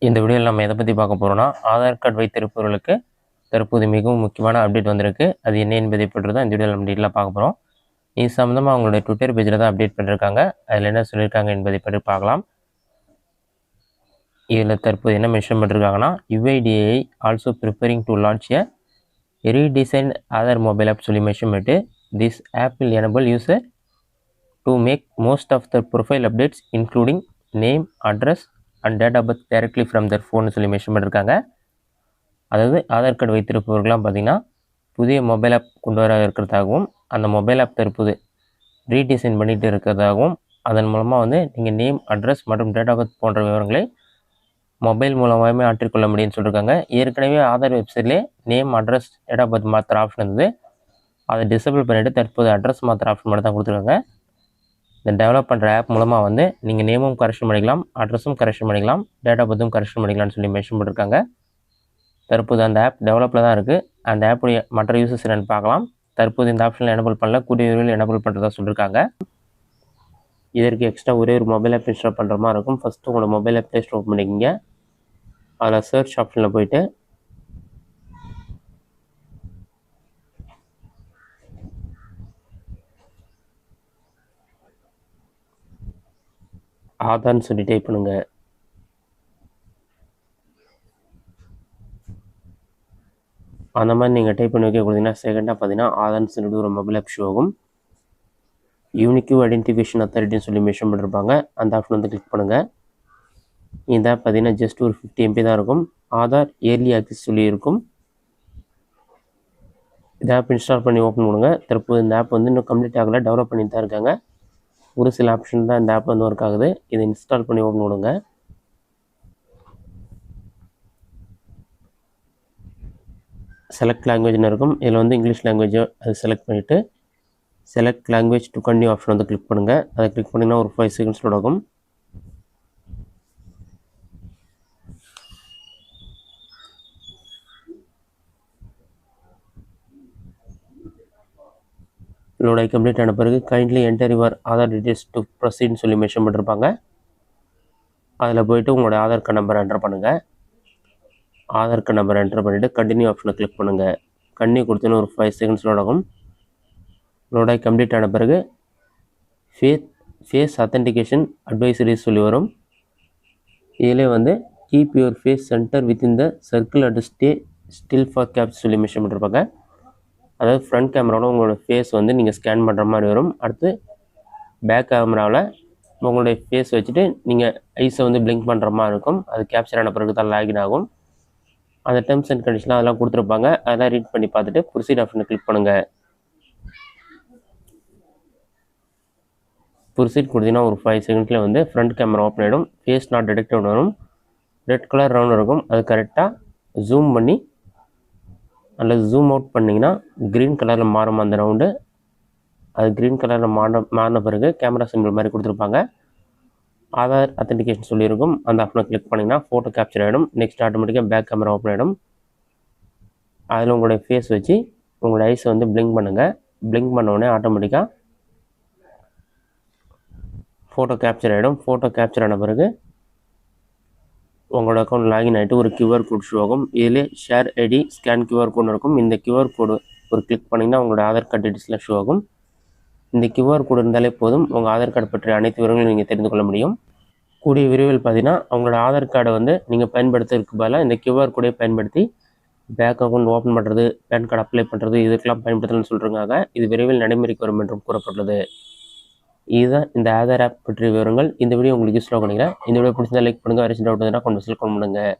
இந்த வீடியோவில் நம்ம எதை பற்றி பார்க்க போகிறோம்னா, ஆதார் கார்டு வைத்திருப்பவர்களுக்கு தற்போது மிகவும் முக்கியமான அப்டேட் வந்திருக்கு. அது என்ன என்பதை பற்றி தான் இந்த வீடியோவில் நம்ம டீட்டெயிலாக பார்க்க போகிறோம். இது சம்மந்தமாக அவங்களுடைய ட்விட்டர் பேஜில் தான் அப்டேட் பண்ணியிருக்காங்க. அதில் என்ன சொல்லியிருக்காங்க என்பதை பற்றி பார்க்கலாம். இதில் தற்போது என்ன மென்ஷன் பண்ணியிருக்காங்கன்னா, UIDAI also preparing to launch a redesign Aadhaar mobile app சொல்லி மென்ஷன் பண்ணிட்டு, this app will enable user to make most of the profile updates including name, address and date of birth directly from their ஃபோன்னு சொல்லி mention பண்ணியிருக்காங்க. அதாவது Aadhaar card வைத்திருப்பவர்கள்லாம் பார்த்திங்கன்னா புதிய mobile app கொண்டு வர இருக்கிறதாகவும், அந்த மொபைல் ஆப் தற்போது ரீடிசைன் பண்ணிகிட்டு இருக்கிறதாகவும், அதன் மூலமாக நீங்கள் நேம், அட்ரஸ் மற்றும் டேட் ஆஃப் பர்த் போன்ற விவரங்களை மொபைல் மூலமாகவே மாற்றிக்கொள்ள முடியும்னு சொல்லியிருக்காங்க. ஏற்கனவே ஆதார் வெப்சைட்லேயே name, address, date of birth மாற்றுற ஆப்ஷன் இருந்தது. அதை டிசபிள் பண்ணிவிட்டு தற்போது அட்ரஸ் மாற்றுற ஆப்ஷன் மட்டும் தான் கொடுத்துருக்காங்க. இந்த டெவலப் பண்ணுற ஆப் மூலமாக நீங்கள் நேமும் கரெக்ஷன் பண்ணிக்கலாம், அட்ரஸும் கரெக்ஷன் பண்ணிக்கலாம், டேட் ஆஃப் பர்த்தும் கரெக்ஷன் பண்ணிக்கலாம்னு சொல்லி மென்ஷன் பண்ணியிருக்காங்க. தற்போது அந்த ஆப் டெவலப்பில் தான் இருக்குது. அந்த ஆப்புடைய மற்ற யூசர்ஸ் என்னென்னு பார்க்கலாம். தற்போது இந்த ஆப்ஷனில் எனபிள் பண்ணல, கூடிய விரைவில் எனபிள் பண்ணுறதா சொல்லியிருக்காங்க. இதற்கு எக்ஸ்ட்ரா ஒரே ஒரு மொபைல் ஆப் இன்ஸ்டால் பண்ணுற மாதிரி இருக்கும். ஃபஸ்ட்டு உங்களோட mobile app play store open பண்ணிக்கிங்க. அதில் சர்ச் ஆப்ஷனில் போயிட்டு ஆதார்னு சொல்லி டைப் பண்ணுங்கள். அந்த மாதிரி நீங்கள் டைப் பண்ணி வைக்க கொடுத்தீங்கன்னா செகண்டாக பார்த்தீங்கன்னா ஆதார்னு சொல்லிட்டு ஒரு மொபைல் ஆப் ஷோ ஆகும். யூனிக்யூ ஐடென்டிஃபிகேஷன் அத்தாரிட்டின்னு சொல்லி மென்ஷன் பண்ணியிருப்பாங்க. அந்த ஆப்ஷன் கிளிக் பண்ணுங்கள். இந்த ஆப் பார்த்தீங்கன்னா ஜஸ்ட் ஒரு 50 MB தான் இருக்கும். ஆதார் இயர்லி ஆக்சஸ் சொல்லி இருக்கும். இந்த ஆப் இன்ஸ்டால் பண்ணி ஓப்பன் பண்ணுங்க. தற்போது இந்த ஆப் இன்னும் கம்ப்ளீட் ஆகலை, டெவலப் பண்ணிட்டு தான் இருக்காங்க. ஒரு சில ஆப்ஷன் தான் இந்த ஆப் ஒர்க் ஆகுது. இதை இன்ஸ்டால் பண்ணி ஓப்பன் பண்ணுங்க. செலக்ட் லாங்குவேஜ்னு இருக்கும். இதில் இங்கிலீஷ் லாங்குவேஜை அதை செலக்ட் பண்ணிவிட்டு select language to continue option click பண்ணுங்கள். அதை கிளிக் பண்ணிங்கன்னா ஒரு 5 செகண்ட்ஸ் லோட் ஆகும். லோட் ஆகி கம்ப்ளீட் ஆன பிறகு kindly enter your Aadhaar details to ப்ரொசீட்னு சொல்லி மென்ஷன் பண்ணியிருப்பாங்க. அதில் போய்ட்டு உங்களோட ஆதார் கார்டு நம்பரை என்டர் பண்ணுங்கள். ஆதார் கார்டு நம்பரை என்டர் பண்ணிவிட்டு கண்டினியூ ஆப்ஷனை கிளிக் பண்ணுங்கள். கண்டினியூ கொடுத்தோன்னு ஒரு 5 செகண்ட்ஸ் லோட் ஆகும். லோட் ஆகி கம்ப்ளீட் ஆன பிறகு ஃபேஸ் அத்தன்டிகேஷன் அட்வைசரிஸ் சொல்லி வரும். இதிலே keep your face centre within the circle at stay still for caps சொல்லி மென்ஷன் பண்ணியிருப்பாங்க. அதாவது ஃப்ரண்ட் கேமராவில் உங்களோட ஃபேஸ் நீங்கள் ஸ்கேன் பண்ணுற மாதிரி வரும். அடுத்து பேக் கேமராவில் உங்களுடைய ஃபேஸ் வச்சுட்டு நீங்கள் ஐஸை பிளிங்க் பண்ணுற மாதிரி இருக்கும். அது கேப்சர் ஆன பிறகு தான் லாகின் ஆகும். அந்த டேர்ம்ஸ் அண்ட் கண்டிஷன்லாம் அதெல்லாம் கொடுத்துருப்பாங்க. அதெல்லாம் ரீட் பண்ணி பார்த்துட்டு ப்ரொசீட் ஆப்ஷனை கிளிக் பண்ணுங்கள். ப்ரொசீட் கொடுத்தீங்கன்னா ஒரு 5 செகண்ட்ஸில் ஃப்ரண்ட் கேமரா ஓப்பன் ஆகிடும். ஃபேஸ் நாட் டிடெக்டட் வரும். ரெட் கலர் ரவுண்ட் இருக்கும். அது கரெக்டாக ஜூம் பண்ணி அல்லது ஜூம் அவுட் பண்ணிங்கன்னா க்ரீன் கலரில் மாறும் அந்த ரவுண்டு. அது க்ரீன் கலரில் மாறின பிறகு கேமரா சிம்பிள் மாதிரி கொடுத்துருப்பாங்க. ஆதார் அத்தன்டிகேஷன் சொல்லியிருக்கும். அந்த ஆப்ஷனை கிளிக் பண்ணிங்கன்னா ஃபோட்டோ கேப்சர் ஆகிடும். நெக்ஸ்ட் ஆட்டோமேட்டிக்காக பேக் கேமரா ஓப்பன் ஆகிடும். அதில் உங்களுடைய ஃபேஸ் வச்சு உங்களோட ஐஸை பிளிங்க் பண்ணுங்கள். பிளிங்க் பண்ண உடனே ஆட்டோமேட்டிக்காக ஃபோட்டோ கேப்சர் ஆகிடும். ஃபோட்டோ கேப்சர் ஆன பிறகு உங்களோட அக்கௌண்ட் லாகின் ஆகிட்டு ஒரு QR கோட் ஷோ ஆகும். இதில் ஷேர் ஐடி ஸ்கேன் QR கோடு இருக்கும். இந்த QR கோடு ஒரு கிளிக் பண்ணிங்கன்னா உங்களோட ஆதார் கார்டு டீட்டெயில்ஸ்லாம் ஷோ ஆகும். இந்த QR கோடு இருந்தாலே போதும், உங்கள் ஆதார் கார்டு பற்றிய அனைத்து விவரங்களும் நீங்கள் தெரிந்து கொள்ள முடியும். கூடிய விரைவில் பார்த்தீங்கன்னா உங்களோட ஆதார் கார்டை நீங்கள் பயன்படுத்துறதுக்கு பதிலாக இந்த QR கோடை பயன்படுத்தி பேங்க் அக்கௌண்ட் ஓப்பன் பண்ணுறது, பேன் கார்டு அப்ளை பண்ணுறது, இதுக்கெல்லாம் பயன்படுத்தலாம்னு சொல்கிறாங்க. இது விரைவில் நடைமுறைக்கு வரும் என்றும் கூறப்பட்டுள்ளது. இதுதான் இந்த ஆதார் ஆப் பற்றிய விவரங்கள். இந்த வீடியோ உங்களுக்கு யூஸ்ஃபுல்லாக பண்ணிக்கிறேன். இந்த வீடியோ பிடிச்சிருந்தா லைக் பண்ணுங்கள். வேறு டவுட் இருந்தால் கமெண்ட்ஸில் கமெண்ட் பண்ணுங்கள்.